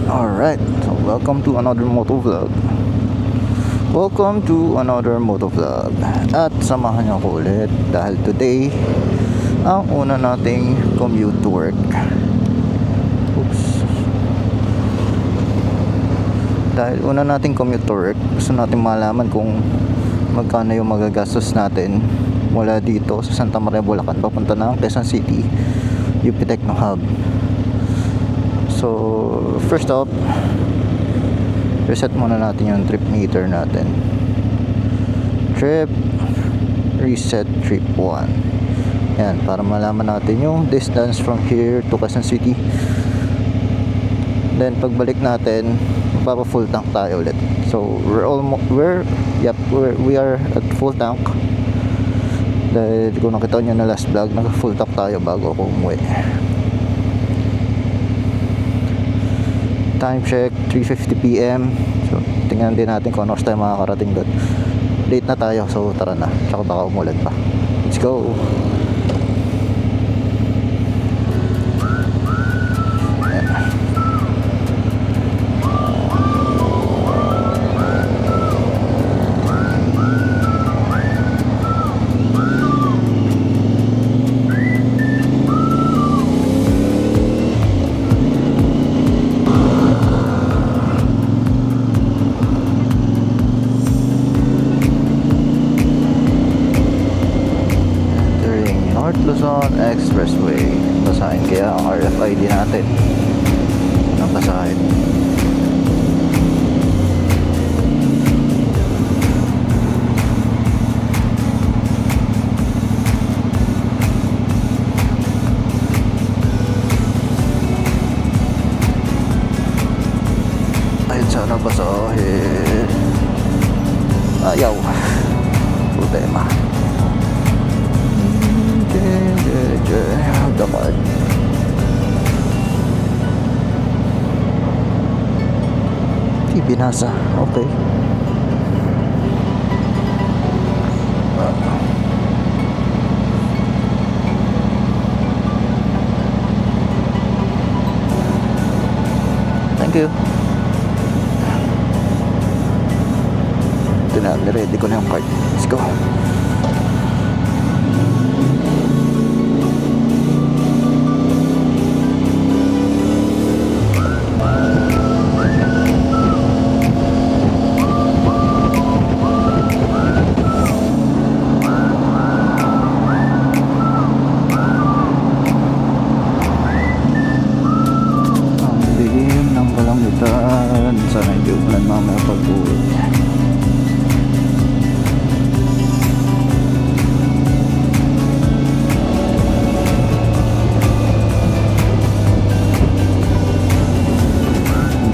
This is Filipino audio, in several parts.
Alright, so welcome to another motovlog. Welcome to another motovlog. At samahan niyo ako ulit dahil today ang una nating commute to work. Oops. Dahil una nating commute to work, gusto natin malaman kung magkano yung magagastos natin mula dito sa Santa Maria, Bulacan papunta ng Quezon City UP Techno Hub. So, first off, reset muna natin yung trip meter natin. Trip, reset trip 1. Yan, para malaman natin yung distance from here to Quezon City. Then, pagbalik natin, magpapa full tank tayo ulit. So, we are at full tank. Dahil kung nakita nyo na last vlog, naka full tank tayo bago ako umuwi. Time check 3:50 PM. So tingnan din natin kung ano tayo makakarating doon. Late na tayo, so tara na. Tsaka baka umulan pa. Let's go. Luzon Expressway. Basahin kaya ang RFID natin. Ang basahin. Ayun, sana basahin. Ayaw. Problema. Dapat di binasa. Okay. Thank you. Ito na, ready ko na yung card. Let's go. Sana hindi umulan mamaya pag-uwi.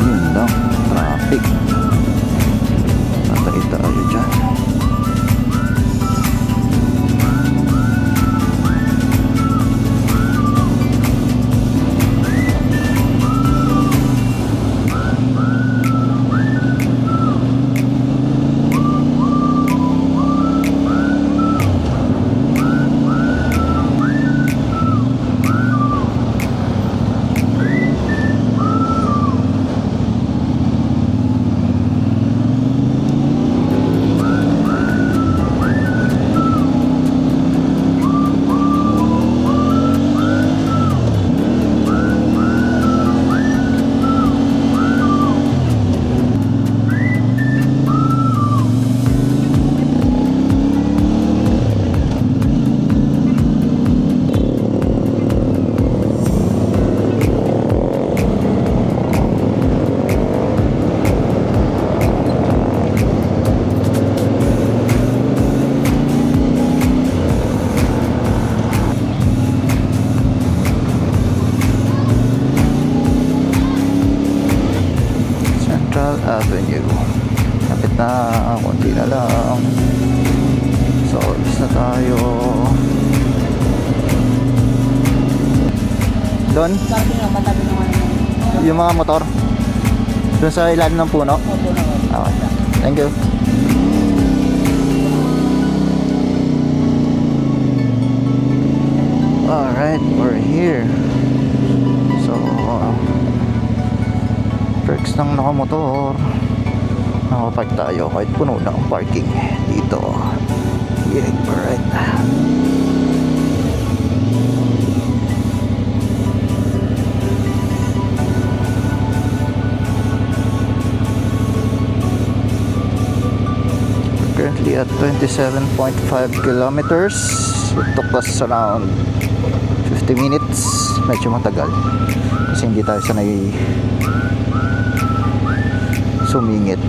Yun lang, traffic. Tatay tayo dyan. Avenue. Kapit na, konti na lang. So, alis na tayo. Doon? Yung mga motor? Doon sa ilalim ng puno? Okay. Thank you. Alright, we're here. So, perks ng nakamotor. Nakapark tayo kahit puno na ang parking dito. Yeah, alright. Currently at 27.5 kilometers. It took us around 50 minutes. Medyo matagal kasi hindi tayo sanay sumingit.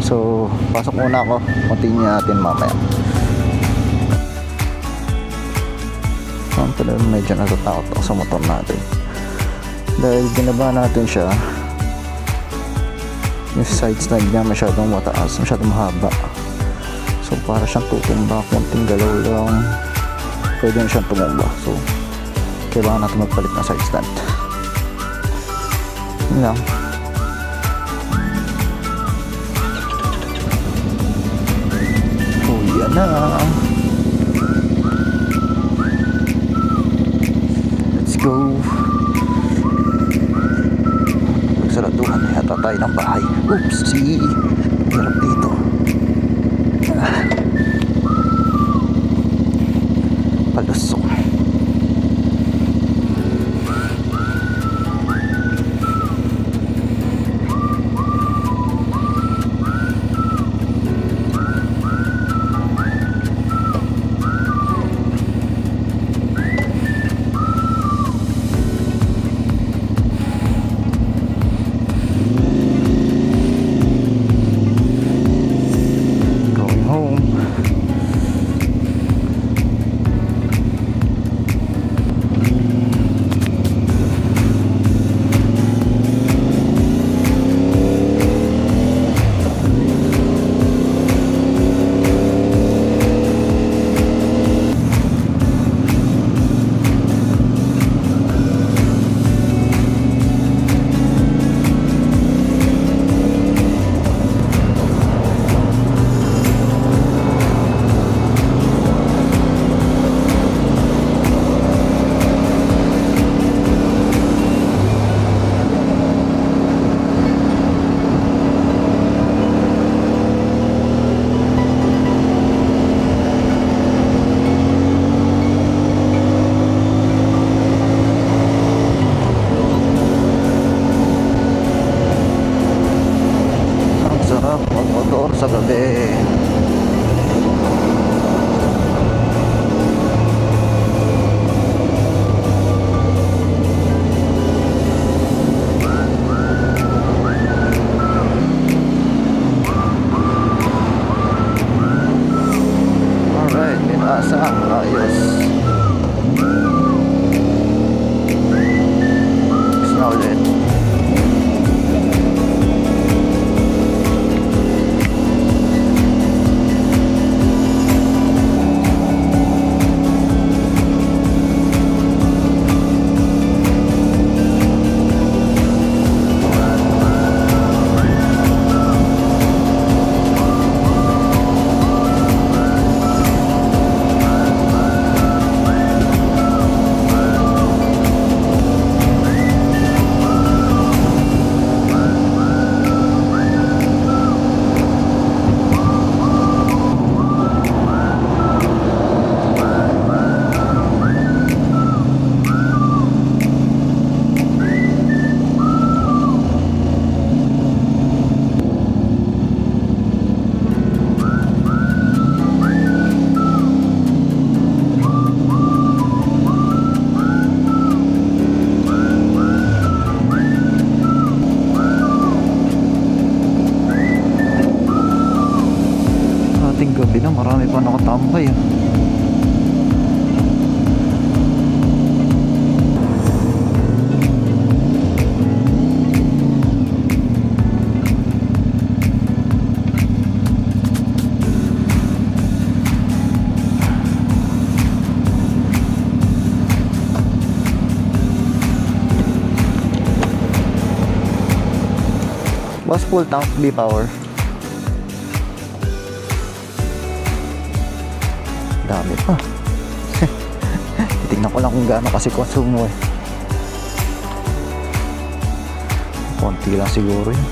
So pasok muna ako, continue natin mamaya. Medyo natatakot ako sa motor natin dahil binaba natin siya. Yung side stand niya masyadong mataas, masyadong mahaba, so para siyang tutumba. Konting galaw lang pwede na siyang tumumba, so kailangan natin magpalit ng side stand. Yun lang. Oh, yan na. Let's go. Magsaraduhan na yata tayo ng bahay. Oopsie, hirap dito. Palusong. Magmotor sa gabi. Alright, minasa. Ayos. Next na ulit. Gabi na, marami pa nakatambay. Boss, full tank B-Power. Dami pa. Titignan ko lang kung gaano kasi consume mo eh. konti lang siguro yun.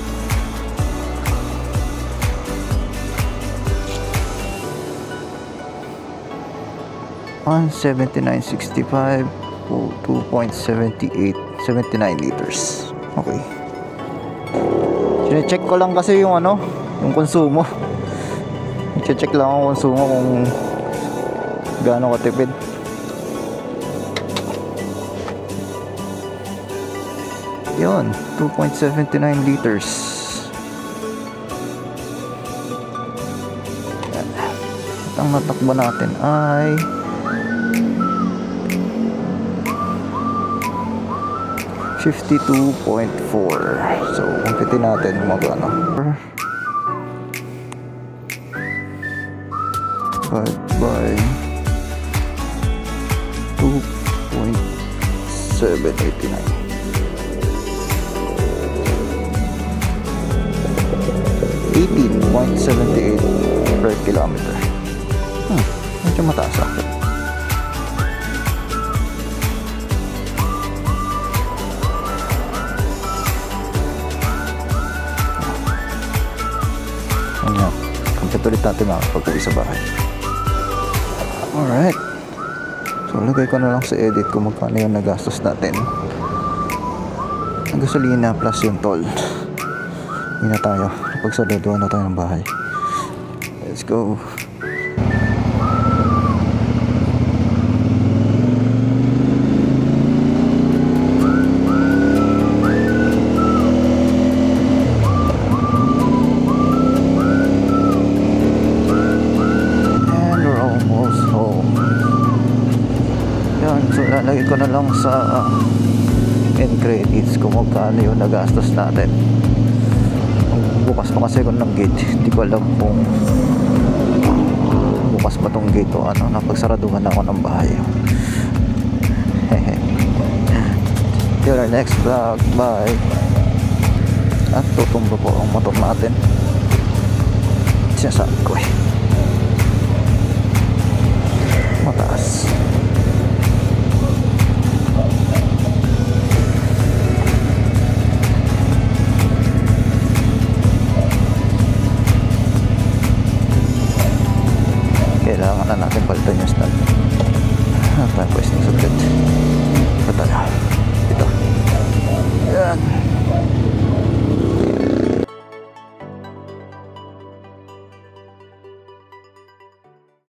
On 79.65 o 2.78 79 liters. Okay. Sine-check ko lang kasi yung ano, yung konsumo. I-check lang ang konsumo kung gaano katipid. Yun, 2.79 liters. At ang natakbo natin ay 52.4. So, kumpitin natin magkano. Divide by 2.789. 18.78 per kilometer. Medyo mataas ah. Ayan, kompleto ulit natin mga pag-uwi sa bahay. Alright. So, lagay ko na lang sa edit kung magkano yung nagastos natin. Ang gasolina plus yung toll. Hindi na tayo. Pagsaluduan na tayo ng bahay. Let's go. And we're almost home. Yan. So lalagay ko na lang sa end credits kung magkano yung nagastos natin. Bukas pa kasi ako ng gate, hindi ko alam kung bukas pa tong gate o ano, napagsaraduhan na ako ng bahay. Till our next vlog, bye. At tutumbo po ang motor natin, sinasabi ko eh, mataas. Kailangan na natin palitan yung stand. Tapos na saglit.